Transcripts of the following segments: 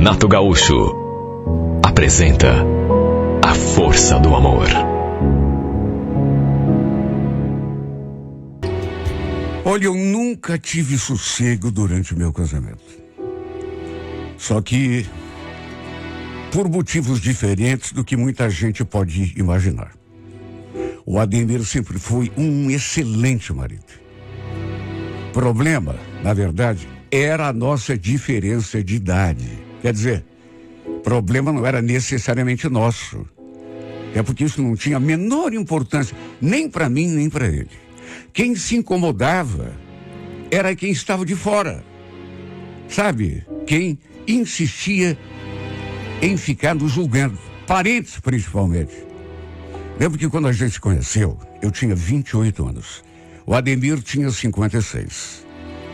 Renato Gaúcho apresenta A Força do Amor. Olha, eu nunca tive sossego durante o meu casamento. Só que por motivos diferentes do que muita gente pode imaginar. O Ademir sempre foi um excelente marido. O problema, na verdade, era a nossa diferença de idade. Quer dizer, o problema não era necessariamente nosso. É porque isso não tinha a menor importância, nem para mim, nem para ele. Quem se incomodava era quem estava de fora. Sabe? Quem insistia em ficar nos julgando. Parentes, principalmente. Lembro que quando a gente se conheceu, eu tinha 28 anos. O Ademir tinha 56.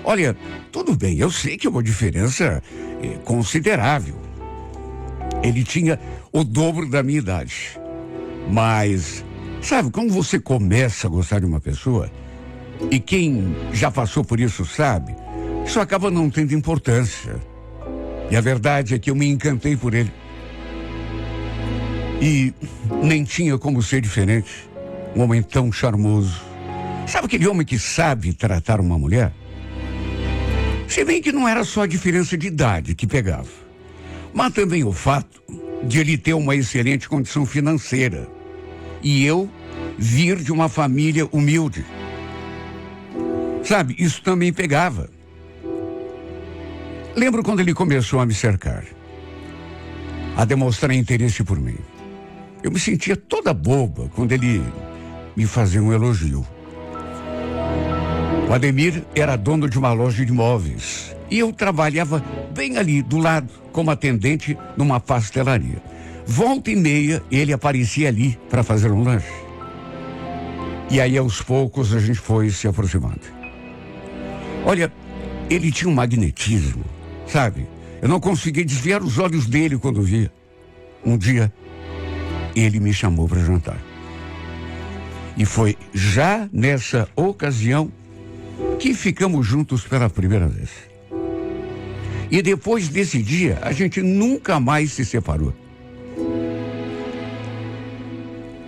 Olha, tudo bem, eu sei que é uma diferença considerável. Ele tinha o dobro da minha idade. Mas, sabe, quando você começa a gostar de uma pessoa, e quem já passou por isso sabe, isso acaba não tendo importância. E a verdade é que eu me encantei por ele. E nem tinha como ser diferente. Um homem tão charmoso. Sabe aquele homem que sabe tratar uma mulher? Se bem que não era só a diferença de idade que pegava, mas também o fato de ele ter uma excelente condição financeira e eu vir de uma família humilde. Sabe, isso também pegava. Lembro quando ele começou a me cercar, a demonstrar interesse por mim. Eu me sentia toda boba quando ele me fazia um elogio. O Ademir era dono de uma loja de móveis e eu trabalhava bem ali do lado como atendente numa pastelaria. Volta e meia ele aparecia ali para fazer um lanche. E aí aos poucos a gente foi se aproximando. Olha, ele tinha um magnetismo, sabe? Eu não conseguia desviar os olhos dele quando via. Um dia ele me chamou para jantar. E foi já nessa ocasião que ficamos juntos pela primeira vez. E depois desse dia, a gente nunca mais se separou.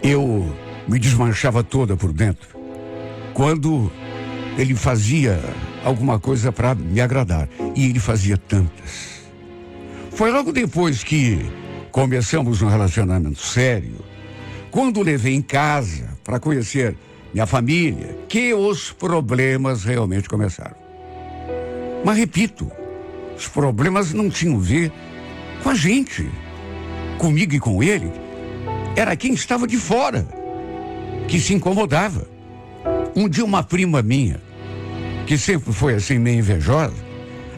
Eu me desmanchava toda por dentro quando ele fazia alguma coisa para me agradar. E ele fazia tantas. Foi logo depois que começamos um relacionamento sério, quando o levei em casa para conhecer minha família, que os problemas realmente começaram. Mas repito, os problemas não tinham a ver com a gente. Comigo e com ele, era quem estava de fora, que se incomodava. Um dia uma prima minha, que sempre foi assim meio invejosa,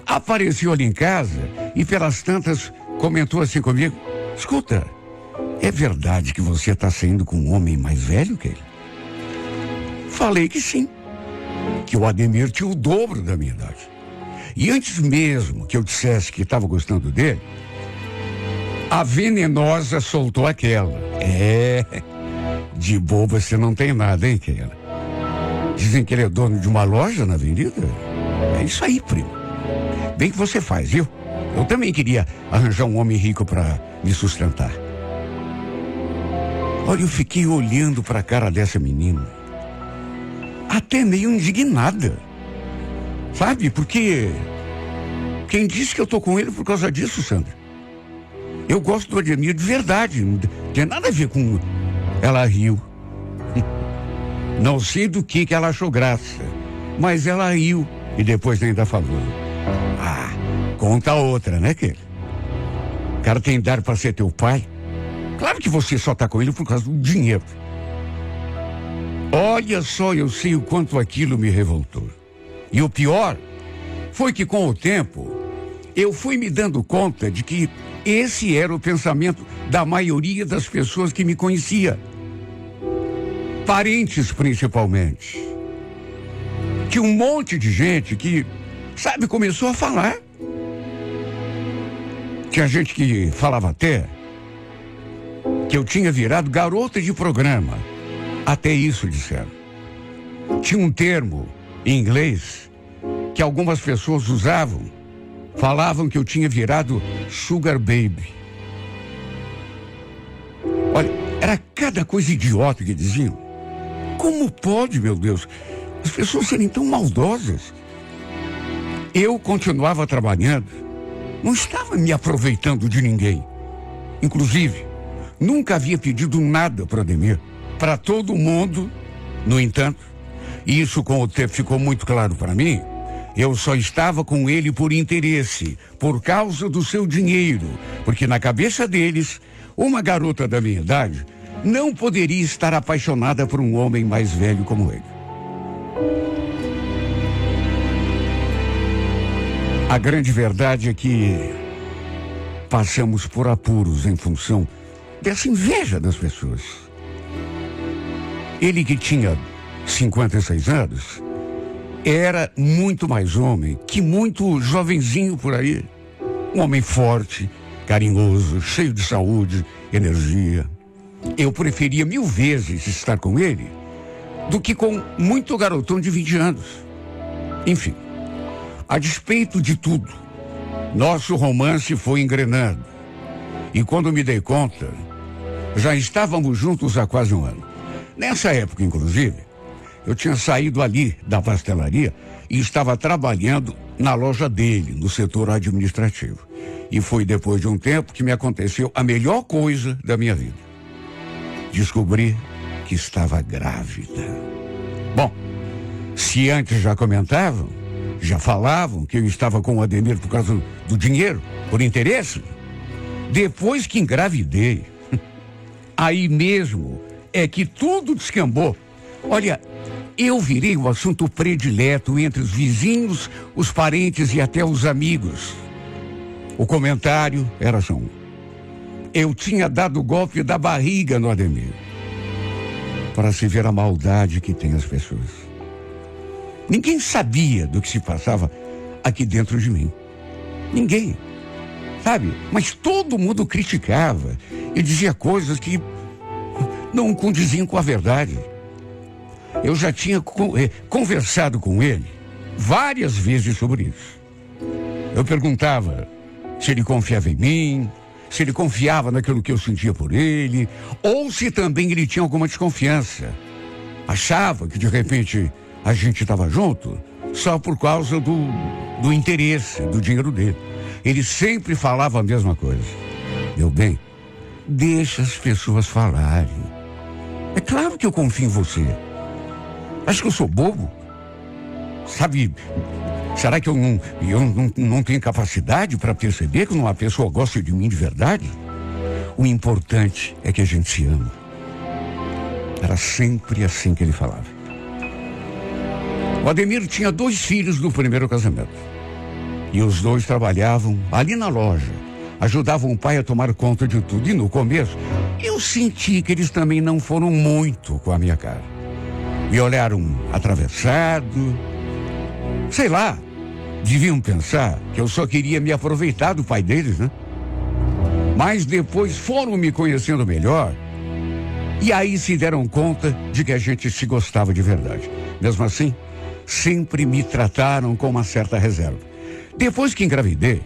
apareceu ali em casa e pelas tantas comentou assim comigo: escuta, é verdade que você está saindo com um homem mais velho que ele? Falei que sim, que o Ademir tinha o dobro da minha idade. E antes mesmo que eu dissesse que estava gostando dele, a venenosa soltou aquela: de boba você não tem nada, hein, Keila? Dizem que ele é dono de uma loja na avenida? É isso aí, primo. Bem que você faz, viu? Eu também queria arranjar um homem rico para me sustentar. Olha, eu fiquei olhando para a cara dessa menina, até meio indignada. Sabe, porque quem disse que eu tô com ele por causa disso, Sandra? Eu gosto do Ademir de verdade, não tem nada a ver com... Ela riu. Não sei do que ela achou graça, mas ela riu e depois ainda falou: conta outra, né, que o cara tem idade para ser teu pai? Claro que você só tá com ele por causa do dinheiro. Olha só, eu sei o quanto aquilo me revoltou. E o pior foi que com o tempo eu fui me dando conta de que esse era o pensamento da maioria das pessoas que me conhecia. Parentes, principalmente. Tinha um monte de gente que, sabe, começou a falar. Tinha gente que falava até que eu tinha virado garota de programa. Até isso disseram. Tinha um termo em inglês que algumas pessoas usavam Falavam que eu tinha virado sugar baby. Olha, era cada coisa idiota que diziam. Como pode, meu Deus, as pessoas serem tão maldosas? Eu continuava trabalhando, não estava me aproveitando de ninguém. Inclusive, nunca havia pedido nada para Ademir, para todo mundo. No entanto, e isso com o tempo ficou muito claro para mim, eu só estava com ele por interesse, por causa do seu dinheiro, porque na cabeça deles, uma garota da minha idade não poderia estar apaixonada por um homem mais velho como ele. A grande verdade é que passamos por apuros em função dessa inveja das pessoas. Ele, que tinha 56 anos, era muito mais homem que muito jovenzinho por aí. Um homem forte, carinhoso, cheio de saúde, energia. Eu preferia 1000 vezes estar com ele do que com muito garotão de 20 anos. Enfim, a despeito de tudo, nosso romance foi engrenando. E quando me dei conta, já estávamos juntos há quase um ano. Nessa época, inclusive, eu tinha saído ali da pastelaria e estava trabalhando na loja dele, no setor administrativo. E foi depois de um tempo que me aconteceu a melhor coisa da minha vida. Descobri que estava grávida. Bom, se antes já comentavam, já falavam que eu estava com o Ademir por causa do dinheiro, por interesse, depois que engravidei, aí mesmo é que tudo descambou. Olha, eu virei o assunto predileto entre os vizinhos, os parentes e até os amigos. O comentário era só um. Eu tinha dado o golpe da barriga no Ademir. Para se ver a maldade que tem as pessoas. Ninguém sabia do que se passava aqui dentro de mim. Ninguém. Sabe? Mas todo mundo criticava e dizia coisas que não condiziam com a verdade. Eu já tinha conversado com ele várias vezes sobre isso. Eu perguntava se ele confiava em mim, se ele confiava naquilo que eu sentia por ele, ou se também ele tinha alguma desconfiança. Achava que de repente a gente estava junto só por causa do interesse, do dinheiro dele. Ele sempre falava a mesma coisa. Meu bem, deixa as pessoas falarem. É claro que eu confio em você. Acho que eu sou bobo? Sabe, será que eu não tenho capacidade para perceber que uma pessoa gosta de mim de verdade? O importante é que a gente se ama. Era sempre assim que ele falava. O Ademir tinha 2 filhos do primeiro casamento. E os 2 trabalhavam ali na loja. Ajudavam o pai a tomar conta de tudo. E no começo, eu senti que eles também não foram muito com a minha cara. Me olharam atravessado. Sei lá, deviam pensar que eu só queria me aproveitar do pai deles, né? Mas depois foram me conhecendo melhor. E aí se deram conta de que a gente se gostava de verdade. Mesmo assim, sempre me trataram com uma certa reserva. Depois que engravidei,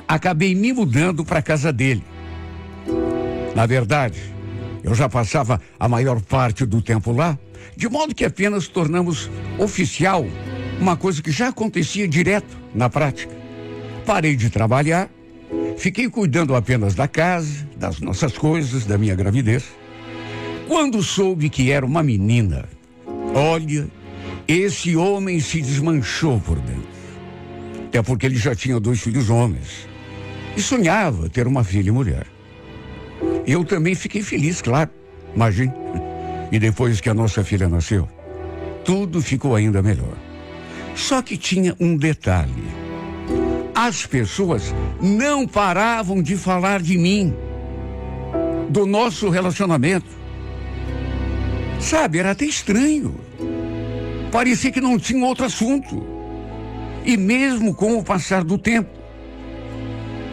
acabei me mudando para a casa dele. Na verdade, eu já passava a maior parte do tempo lá, de modo que apenas tornamos oficial uma coisa que já acontecia direto na prática. Parei de trabalhar, fiquei cuidando apenas da casa, das nossas coisas, da minha gravidez. Quando soube que era uma menina, olha, esse homem se desmanchou por dentro. Até porque ele já tinha 2 filhos homens e sonhava ter uma filha mulher. Eu também fiquei feliz, claro, imagine. E depois que a nossa filha nasceu, tudo ficou ainda melhor. Só que tinha um detalhe. As pessoas não paravam de falar de mim, do nosso relacionamento. Sabe, era até estranho. Parecia que não tinha outro assunto. E mesmo com o passar do tempo,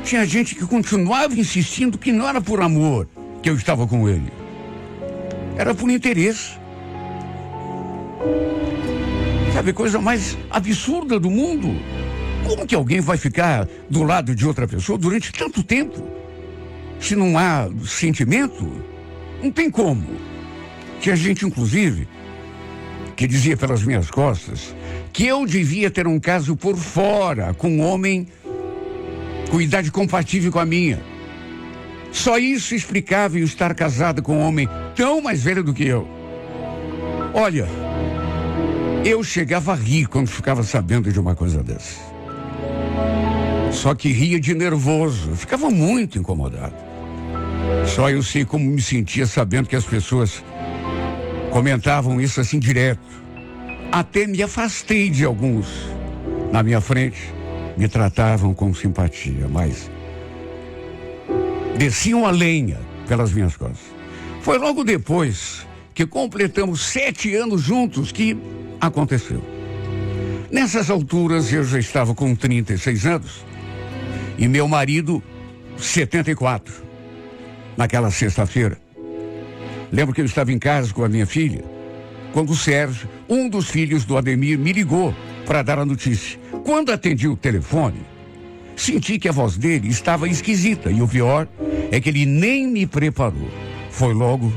tinha gente que continuava insistindo que não era por amor que eu estava com ele. Era por interesse. Sabe, coisa mais absurda do mundo. Como que alguém vai ficar do lado de outra pessoa durante tanto tempo? Se não há sentimento, não tem como. Tinha gente, inclusive, que dizia pelas minhas costas que eu devia ter um caso por fora com um homem com idade compatível com a minha. Só isso explicava eu estar casado com um homem tão mais velho do que eu. Olha, eu chegava a rir quando ficava sabendo de uma coisa dessa. Só que ria de nervoso, eu ficava muito incomodado. Só eu sei como me sentia sabendo que as pessoas comentavam isso assim direto. Até me afastei de alguns. Na minha frente, me tratavam com simpatia, mas desciam a lenha pelas minhas costas. Foi logo depois que completamos 7 anos juntos que aconteceu. Nessas alturas eu já estava com 36 anos e meu marido 74. Naquela sexta-feira, lembro que eu estava em casa com a minha filha quando o Sérgio, um dos filhos do Ademir, me ligou para dar a notícia. Quando atendi o telefone, senti que a voz dele estava esquisita e o pior é que ele nem me preparou. Foi logo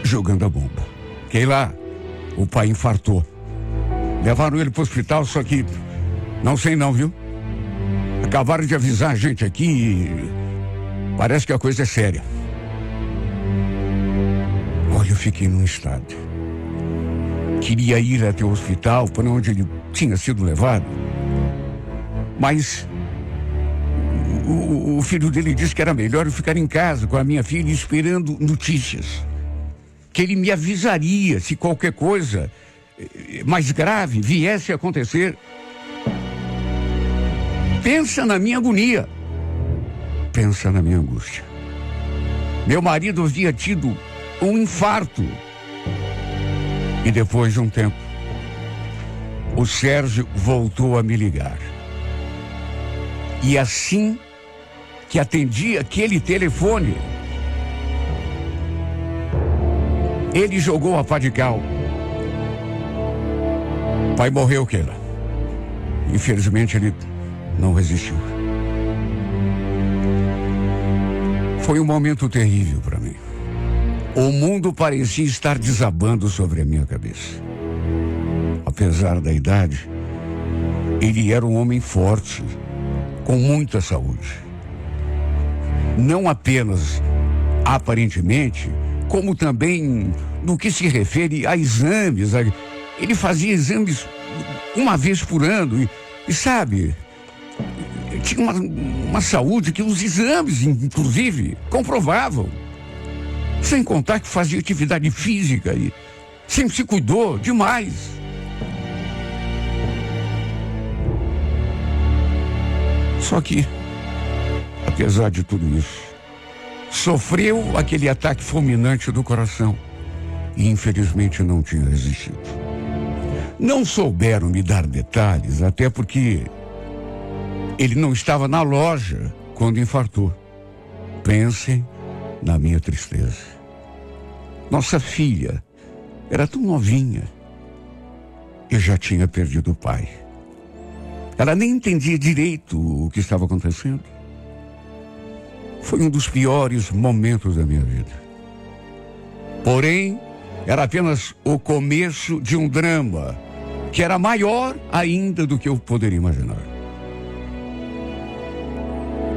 jogando a bomba. Fiquei lá, o pai infartou. Levaram ele para o hospital, só que não sei não, viu? Acabaram de avisar a gente aqui e parece que a coisa é séria. Olha, eu fiquei num estado. Queria ir até o hospital para onde ele tinha sido levado, mas o filho dele disse que era melhor eu ficar em casa com a minha filha esperando notícias. Que ele me avisaria se qualquer coisa mais grave viesse a acontecer. Pensa na minha agonia. Pensa na minha angústia. Meu marido havia tido um infarto. E depois de um tempo, o Sérgio voltou a me ligar. E assim que atendi aquele telefone, ele jogou a pá de cal. O pai morreu, Keila. Infelizmente ele não resistiu. Foi um momento terrível para mim. O mundo parecia estar desabando sobre a minha cabeça. Apesar da idade, ele era um homem forte, com muita saúde. Não apenas aparentemente, como também no que se refere a exames. Ele fazia exames uma vez por ano e sabe, tinha uma saúde que os exames, inclusive, comprovavam. Sem contar que fazia atividade física e sempre se cuidou demais. Só que, apesar de tudo isso, sofreu aquele ataque fulminante do coração e infelizmente não tinha resistido. Não souberam me dar detalhes, até porque ele não estava na loja quando infartou. Pensem na minha tristeza. Nossa filha era tão novinha e já tinha perdido o pai. Ela nem entendia direito o que estava acontecendo. Foi um dos piores momentos da minha vida. Porém, era apenas o começo de um drama que era maior ainda do que eu poderia imaginar.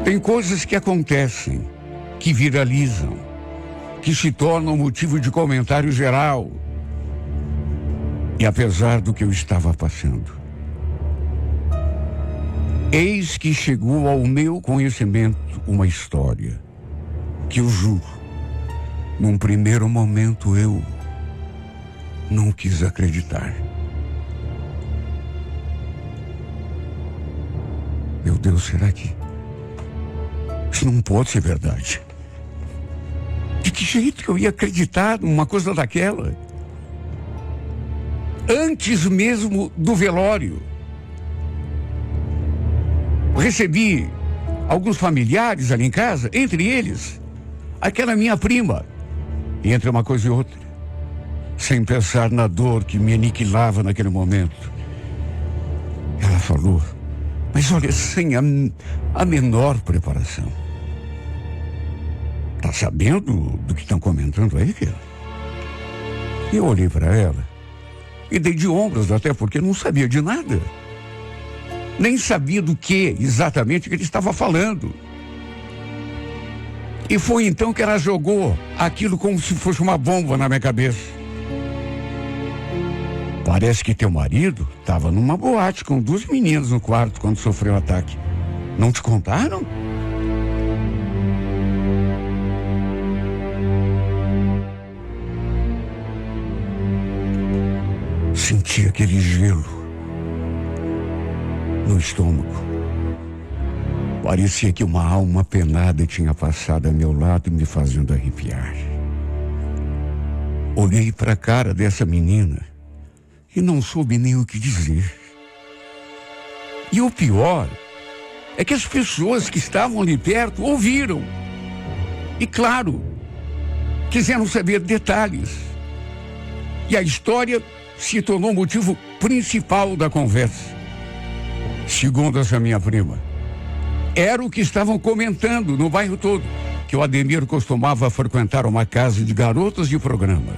Tem coisas que acontecem, que viralizam, que se tornam motivo de comentário geral. E apesar do que eu estava passando, eis que chegou ao meu conhecimento uma história que eu juro, num primeiro momento eu não quis acreditar. Meu Deus, será que isso não pode ser verdade? De que jeito que eu ia acreditar numa coisa daquela? Antes mesmo do velório, recebi alguns familiares ali em casa, entre eles, aquela minha prima. E entre uma coisa e outra, sem pensar na dor que me aniquilava naquele momento, ela falou Mas olha, sem a menor preparação. Tá sabendo do que estão comentando aí, filho? Eu olhei para ela e dei de ombros, até porque não sabia de nada. Nem sabia do que exatamente que ele estava falando. E foi então que ela jogou aquilo como se fosse uma bomba na minha cabeça. Parece que teu marido estava numa boate com 2 meninas no quarto quando sofreu o ataque. Não te contaram? Senti aquele gelo no estômago. Parecia que uma alma penada tinha passado a meu lado, me fazendo arrepiar. Olhei para a cara dessa menina e não soube nem o que dizer. E o pior é que as pessoas que estavam ali perto ouviram. E claro, quiseram saber detalhes. E a história se tornou o motivo principal da conversa. Segundo essa minha prima, era o que estavam comentando no bairro todo, que o Ademir costumava frequentar uma casa de garotas de programa.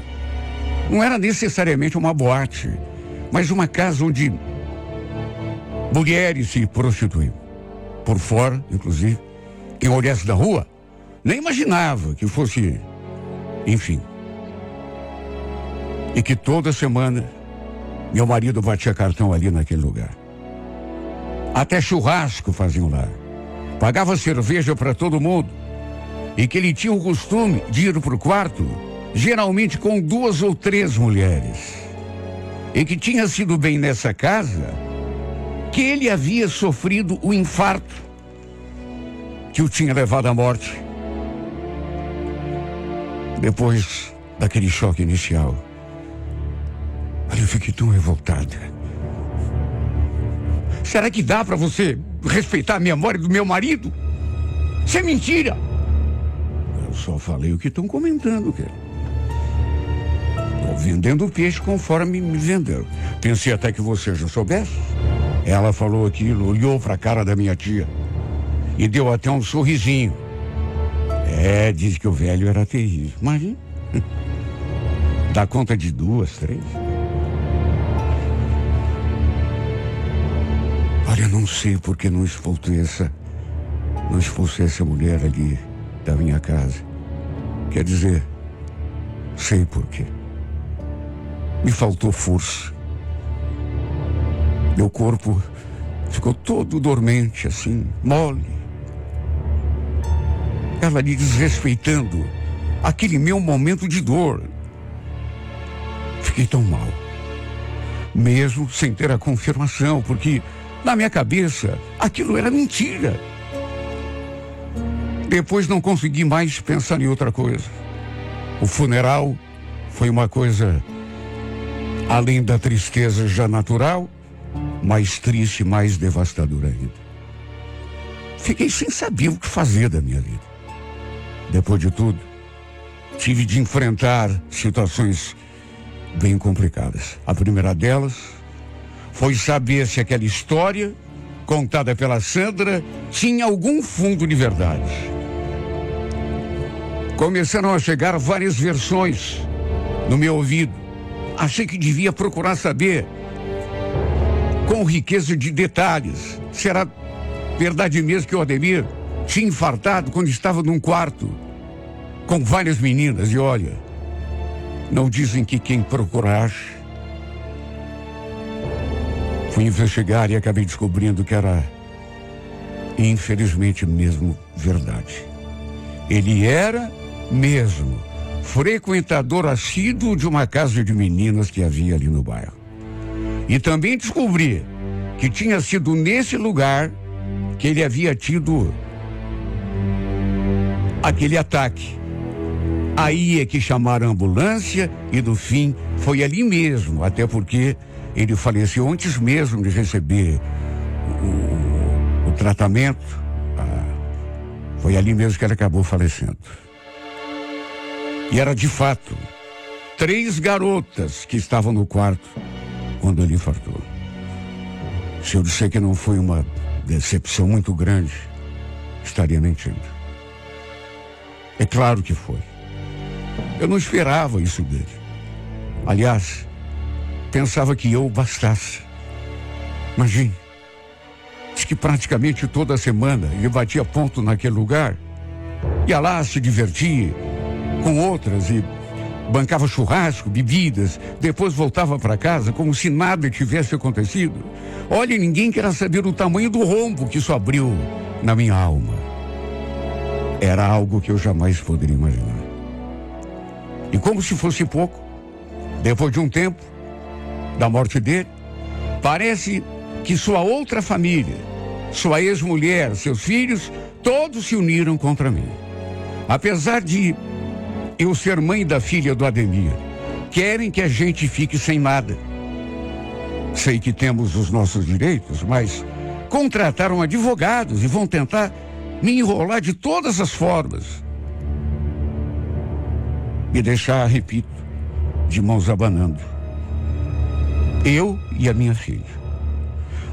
Não era necessariamente uma boate, mas uma casa onde mulheres se prostituíam. Por fora, inclusive, quem olhasse da rua, nem imaginava que fosse, enfim. E que toda semana, meu marido batia cartão ali naquele lugar. Até churrasco faziam lá. Pagava cerveja para todo mundo. E que ele tinha o costume de ir para o quarto, geralmente com 2 ou 3 mulheres. E que tinha sido bem nessa casa que ele havia sofrido o infarto que o tinha levado à morte. Depois daquele choque inicial, eu fiquei tão revoltada. Será que dá para você respeitar a memória do meu marido? Isso é mentira! Eu só falei o que estão comentando, cara. Estou vendendo peixe conforme me venderam. Pensei até que você já soubesse. Ela falou aquilo, olhou para a cara da minha tia e deu até um sorrisinho. Diz que o velho era terrível. Imagina. Dá conta de 2, 3. Olha, não sei por que não expulsei essa mulher ali da minha casa. Quer dizer, sei por quê. Me faltou força. Meu corpo ficou todo dormente, assim, mole. Ela ali desrespeitando aquele meu momento de dor. Fiquei tão mal. Mesmo sem ter a confirmação, porque na minha cabeça, aquilo era mentira. Depois não consegui mais pensar em outra coisa. O funeral foi uma coisa, além da tristeza já natural, mais triste, mais devastadora ainda. Fiquei sem saber o que fazer da minha vida. Depois de tudo, tive de enfrentar situações bem complicadas. A primeira delas foi saber se aquela história, contada pela Sandra, tinha algum fundo de verdade. Começaram a chegar várias versões no meu ouvido. Achei que devia procurar saber, com riqueza de detalhes, se era verdade mesmo que o Ademir tinha infartado quando estava num quarto com várias meninas. E olha, não dizem que quem procura acha. Fui investigar e acabei descobrindo que era, infelizmente mesmo, verdade. Ele era mesmo frequentador assíduo de uma casa de meninas que havia ali no bairro. E também descobri que tinha sido nesse lugar que ele havia tido aquele ataque. Aí é que chamaram a ambulância e no fim foi ali mesmo, até porque ele faleceu antes mesmo de receber o tratamento. Foi ali mesmo que ele acabou falecendo. E era de fato 3 garotas que estavam no quarto quando ele infartou. Se eu disser que não foi uma decepção muito grande, estaria mentindo. É claro que foi. Eu não esperava isso dele. Aliás, pensava que eu bastasse. Imagine, diz que praticamente toda semana ele batia ponto naquele lugar, ia lá se divertir com outras e bancava churrasco, bebidas, depois voltava para casa como se nada tivesse acontecido. Olha, ninguém quer saber o tamanho do rombo que isso abriu na minha alma. Era algo que eu jamais poderia imaginar. E como se fosse pouco, depois de um tempo da morte dele, parece que sua outra família, sua ex-mulher, seus filhos, todos se uniram contra mim. Apesar de eu ser mãe da filha do Ademir, querem que a gente fique sem nada. Sei que temos os nossos direitos, mas contrataram advogados e vão tentar me enrolar de todas as formas. Me deixar, repito, de mãos abanando. Eu e a minha filha.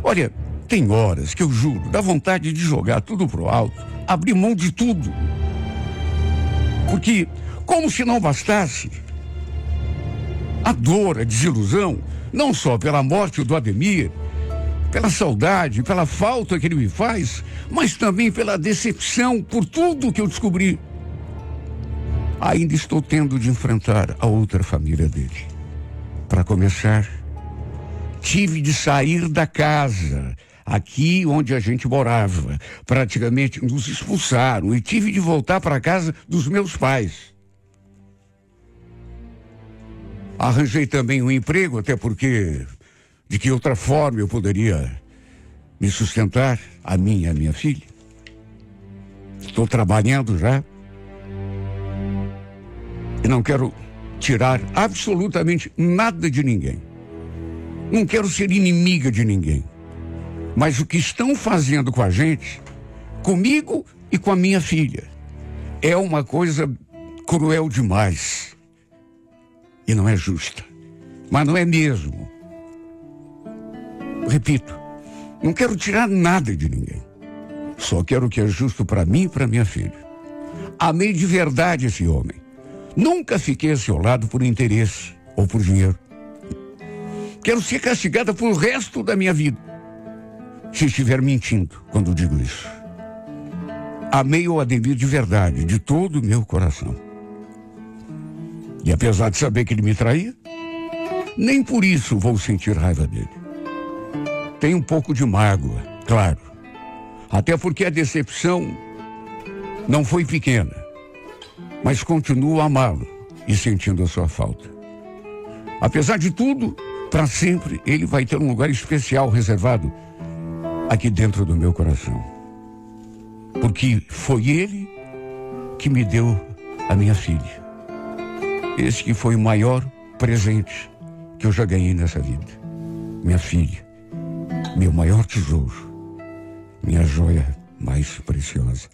Olha, tem horas que eu juro, dá vontade de jogar tudo pro alto, abrir mão de tudo. Porque, como se não bastasse, a dor, a desilusão, não só pela morte do Ademir, pela saudade, pela falta que ele me faz, mas também pela decepção por tudo que eu descobri. Ainda estou tendo de enfrentar a outra família dele. Para começar, tive de sair da casa, aqui onde a gente morava. Praticamente nos expulsaram e tive de voltar para a casa dos meus pais. Arranjei também um emprego, até porque de que outra forma eu poderia me sustentar, a mim e a minha filha. Estou trabalhando já. E não quero tirar absolutamente nada de ninguém. Não quero ser inimiga de ninguém. Mas o que estão fazendo com a gente, comigo e com a minha filha, é uma coisa cruel demais. E não é justa. Mas não é mesmo. Repito, não quero tirar nada de ninguém. Só quero o que é justo para mim e para minha filha. Amei de verdade esse homem. Nunca fiquei a seu lado por interesse ou por dinheiro. Quero ser castigada pelo resto da minha vida, se estiver mentindo quando digo isso. Amei o Ademir de verdade, de todo o meu coração. E apesar de saber que ele me traía, nem por isso vou sentir raiva dele. Tem um pouco de mágoa, claro. Até porque a decepção não foi pequena. Mas continuo a amá-lo e sentindo a sua falta. Apesar de tudo, para sempre, ele vai ter um lugar especial reservado aqui dentro do meu coração. Porque foi ele que me deu a minha filha. Esse que foi o maior presente que eu já ganhei nessa vida. Minha filha, meu maior tesouro, minha joia mais preciosa.